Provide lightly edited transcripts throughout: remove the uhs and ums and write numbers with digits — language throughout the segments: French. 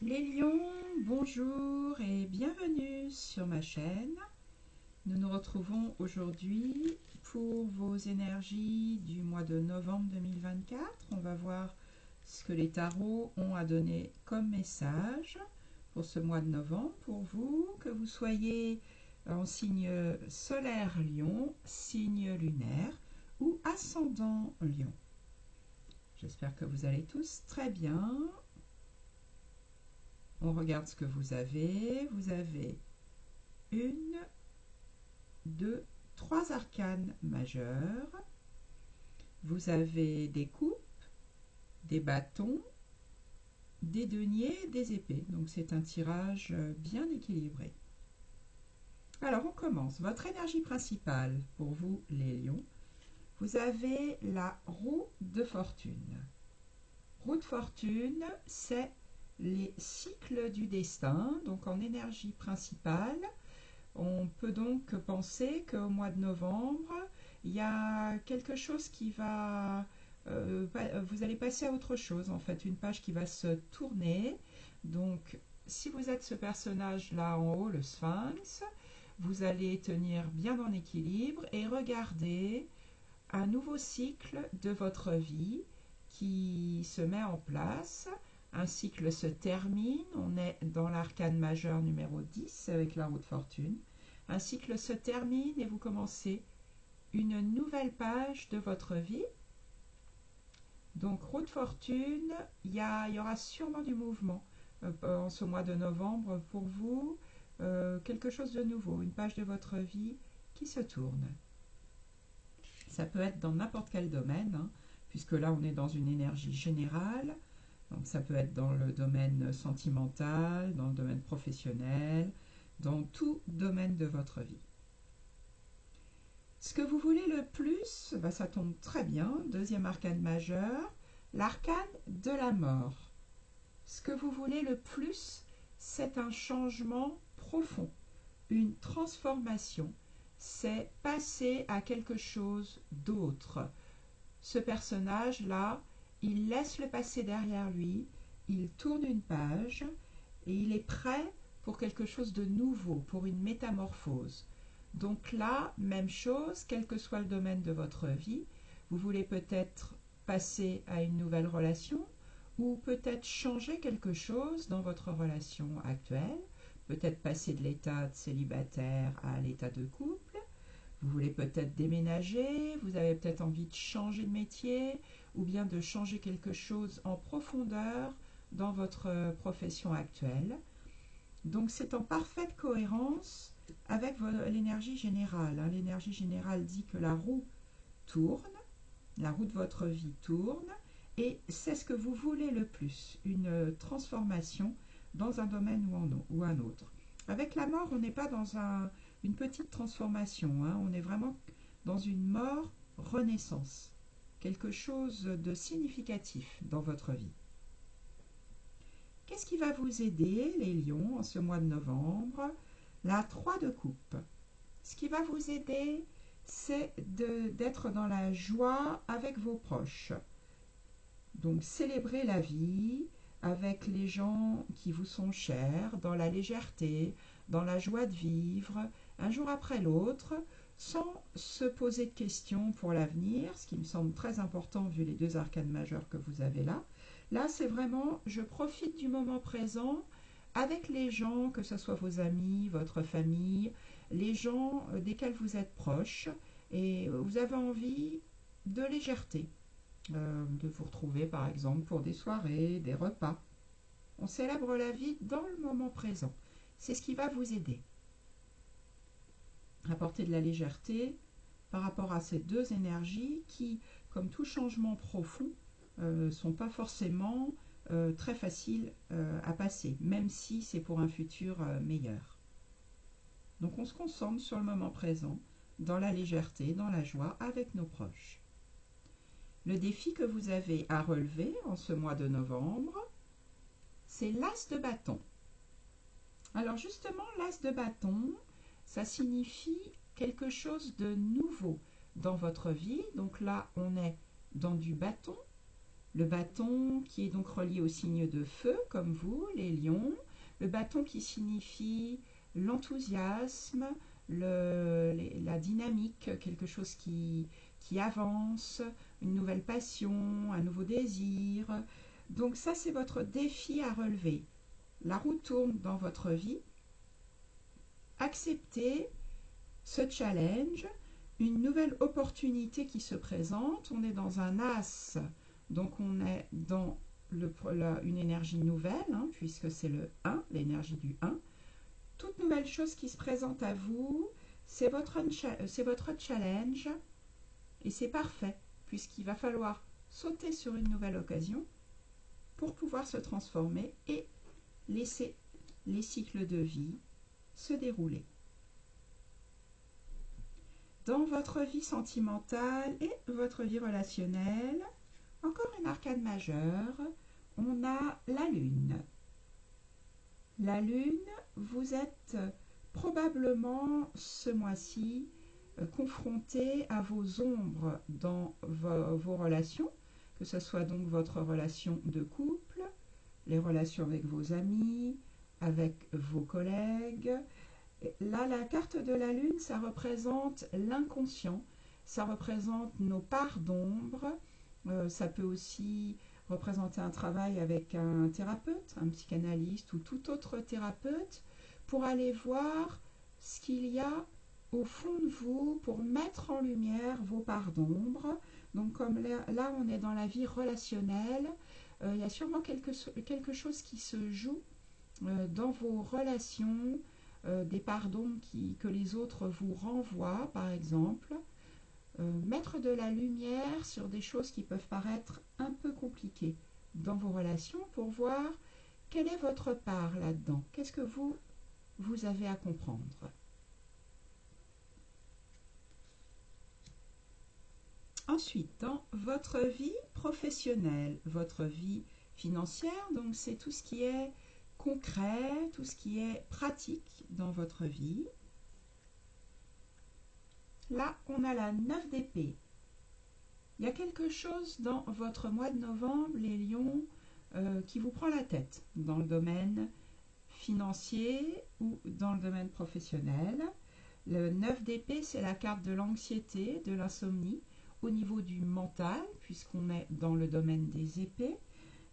Les lions, bonjour et bienvenue sur ma chaîne. Nous nous retrouvons aujourd'hui pour vos énergies du mois de novembre 2024. On va voir ce que les tarots ont à donner comme message pour ce mois de novembre pour vous, que vous soyez en signe solaire lion, signe lunaire ou ascendant lion. J'espère que vous allez tous très bien. On regarde ce que vous avez. Vous avez une, deux, trois arcanes majeures. Vous avez des coupes, des bâtons, des deniers, des épées. Donc c'est un tirage bien équilibré. Alors on commence. Votre énergie principale pour vous les lions. Vous avez la roue de fortune. Roue de fortune, c'est les cycles du destin. Donc en énergie principale, on peut donc penser qu'au mois de novembre, il y a quelque chose qui va... vous allez passer à autre chose, en fait, une page qui va se tourner. Donc, si vous êtes ce personnage-là en haut, le sphinx, vous allez tenir bien en équilibre et regarder un nouveau cycle de votre vie qui se met en place. Un cycle se termine, on est dans l'arcane majeur numéro 10 avec la roue de fortune. Un cycle se termine et vous commencez une nouvelle page de votre vie. Donc roue de fortune, il y aura sûrement du mouvement en ce mois de novembre pour vous, quelque chose de nouveau, une page de votre vie qui se tourne. Ça peut être dans n'importe quel domaine, hein, puisque là on est dans une énergie générale. Donc ça peut être dans le domaine sentimental, dans le domaine professionnel, dans tout domaine de votre vie. Ce que vous voulez le plus, ça tombe très bien, deuxième arcane majeur, l'arcane de la mort. Ce que vous voulez le plus, c'est un changement profond, une transformation, c'est passer à quelque chose d'autre. Ce personnage-là, il laisse le passé derrière lui, il tourne une page et il est prêt pour quelque chose de nouveau, pour une métamorphose. Donc là, même chose, quel que soit le domaine de votre vie, vous voulez peut-être passer à une nouvelle relation ou peut-être changer quelque chose dans votre relation actuelle, peut-être passer de l'état de célibataire à l'état de couple. Vous voulez peut-être déménager, vous avez peut-être envie de changer de métier ou bien de changer quelque chose en profondeur dans votre profession actuelle. Donc c'est en parfaite cohérence avec l'énergie générale. L'énergie générale dit que la roue tourne, la roue de votre vie tourne et c'est ce que vous voulez le plus, une transformation dans un domaine ou un autre. Avec la mort, on n'est pas dans une petite transformation, hein, on est vraiment dans une mort-renaissance, quelque chose de significatif dans votre vie. Qu'est-ce qui va vous aider, les lions, en ce mois de novembre? La 3 de coupe. Ce qui va vous aider, c'est d'être dans la joie avec vos proches. Donc, célébrer la vie avec les gens qui vous sont chers, dans la légèreté, dans la joie de vivre, un jour après l'autre, sans se poser de questions pour l'avenir, ce qui me semble très important vu les deux arcanes majeures que vous avez là. Là, c'est vraiment, je profite du moment présent avec les gens, que ce soit vos amis, votre famille, les gens desquels vous êtes proches, et vous avez envie de légèreté, de vous retrouver par exemple pour des soirées, des repas. On célèbre la vie dans le moment présent. C'est ce qui va vous aider. Apporter de la légèreté par rapport à ces deux énergies qui, comme tout changement profond, sont pas forcément très faciles à passer, même si c'est pour un futur meilleur. Donc on se concentre sur le moment présent, dans la légèreté, dans la joie, avec nos proches. Le défi que vous avez à relever en ce mois de novembre, c'est l'as de bâton. Alors justement, l'as de bâton, ça signifie quelque chose de nouveau dans votre vie. Donc là, on est dans du bâton, le bâton qui est donc relié au signe de feu, comme vous, les lions, le bâton qui signifie l'enthousiasme, la dynamique, quelque chose qui avance, une nouvelle passion, un nouveau désir. Donc ça, c'est votre défi à relever. La roue tourne dans votre vie. Acceptez ce challenge, une nouvelle opportunité qui se présente. On est dans un as, donc on est dans une énergie nouvelle, hein, puisque c'est le 1, l'énergie du 1. Toute nouvelle chose qui se présente à vous, c'est votre challenge, et c'est parfait, puisqu'il va falloir sauter sur une nouvelle occasion pour pouvoir se transformer et laisser les cycles de vie se dérouler. Dans votre vie sentimentale et votre vie relationnelle, encore une arcane majeure, on a la Lune. La Lune, vous êtes probablement ce mois-ci confronté à vos ombres dans vos relations, que ce soit donc votre relation de couple, les relations avec vos amis, avec vos collègues. Là, la carte de la Lune, ça représente l'inconscient, ça représente nos parts d'ombre, ça peut aussi représenter un travail avec un thérapeute, un psychanalyste ou tout autre thérapeute, pour aller voir ce qu'il y a au fond de vous, pour mettre en lumière vos parts d'ombre. Donc comme là, on est dans la vie relationnelle, il y a sûrement quelque chose qui se joue dans vos relations, des parts d'ombre que les autres vous renvoient, par exemple. Mettre de la lumière sur des choses qui peuvent paraître un peu compliquées dans vos relations pour voir quelle est votre part là-dedans. Qu'est-ce que vous avez à comprendre. Ensuite, dans votre vie professionnelle, votre vie financière, donc c'est tout ce qui est concret, tout ce qui est pratique dans votre vie. Là, on a la 9 d'épée. Il y a quelque chose dans votre mois de novembre, les lions, qui vous prend la tête dans le domaine financier ou dans le domaine professionnel. Le 9 d'épée, c'est la carte de l'anxiété, de l'insomnie, au niveau du mental, puisqu'on est dans le domaine des épées.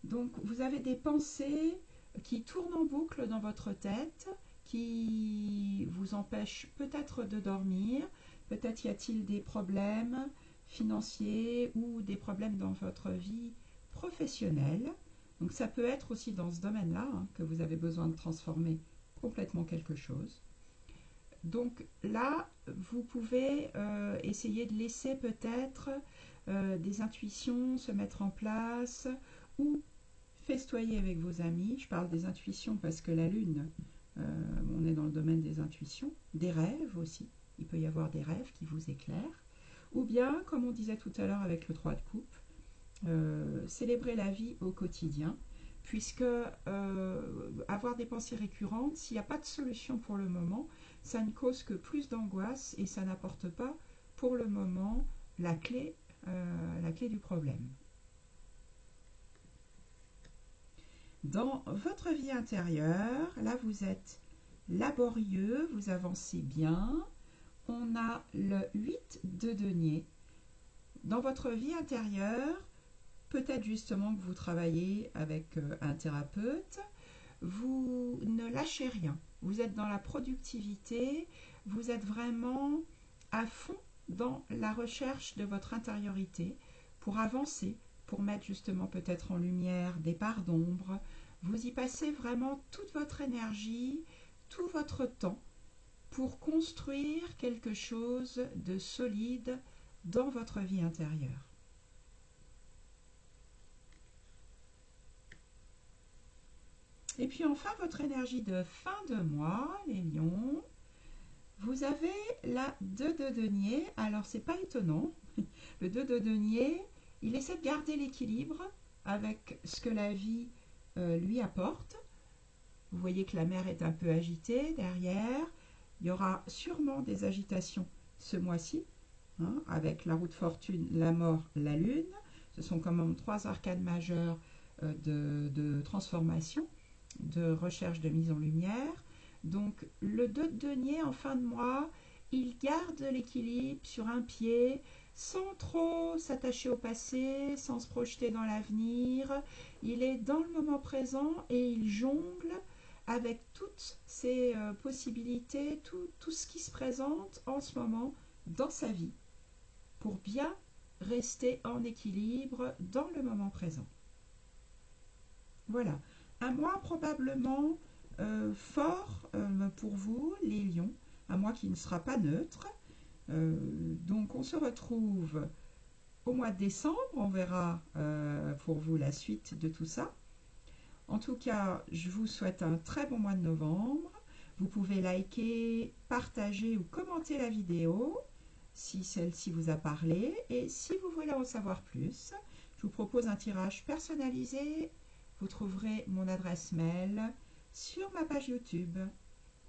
Donc, vous avez des pensées qui tournent en boucle dans votre tête, qui vous empêchent peut-être de dormir, peut-être y a-t-il des problèmes financiers ou des problèmes dans votre vie professionnelle. Donc ça peut être aussi dans ce domaine-là hein, que vous avez besoin de transformer complètement quelque chose. Donc là, vous pouvez essayer de laisser peut-être des intuitions se mettre en place ou festoyer avec vos amis. Je parle des intuitions parce que la Lune, on est dans le domaine des intuitions, des rêves aussi. Il peut y avoir des rêves qui vous éclairent. Ou bien, comme on disait tout à l'heure avec le 3 de coupe, célébrer la vie au quotidien, puisque avoir des pensées récurrentes, s'il n'y a pas de solution pour le moment, ça ne cause que plus d'angoisse et ça n'apporte pas pour le moment la clé du problème. Dans votre vie intérieure, là vous êtes laborieux, vous avancez bien. On a le 8 de denier. Dans votre vie intérieure, peut-être justement que vous travaillez avec un thérapeute, vous ne lâchez rien. Vous êtes dans la productivité, vous êtes vraiment à fond dans la recherche de votre intériorité pour avancer, pour mettre justement peut-être en lumière des parts d'ombre. Vous y passez vraiment toute votre énergie, tout votre temps pour construire quelque chose de solide dans votre vie intérieure. Et puis enfin, votre énergie de fin de mois, les lions, vous avez la 2 de denier. Alors, c'est pas étonnant. Le 2 de denier, il essaie de garder l'équilibre avec ce que la vie lui apporte. Vous voyez que la mer est un peu agitée derrière. Il y aura sûrement des agitations ce mois-ci, hein, avec la roue de fortune, la mort, la lune. Ce sont quand même 3 arcanes majeures de transformation, de recherche de mise en lumière. Donc le 2 de denier en fin de mois, il garde l'équilibre sur un pied sans trop s'attacher au passé, sans se projeter dans l'avenir. Il est dans le moment présent et il jongle avec toutes ses possibilités, tout ce qui se présente en ce moment dans sa vie pour bien rester en équilibre dans le moment présent. Voilà, un mois probablement fort pour vous, les lions, un mois qui ne sera pas neutre. Donc on se retrouve au mois de décembre, on verra pour vous la suite de tout ça. En tout cas, je vous souhaite un très bon mois de novembre. Vous pouvez liker, partager ou commenter la vidéo si celle-ci vous a parlé. Et si vous voulez en savoir plus, je vous propose un tirage personnalisé. Vous trouverez mon adresse mail sur ma page YouTube.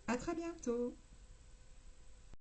À très bientôt!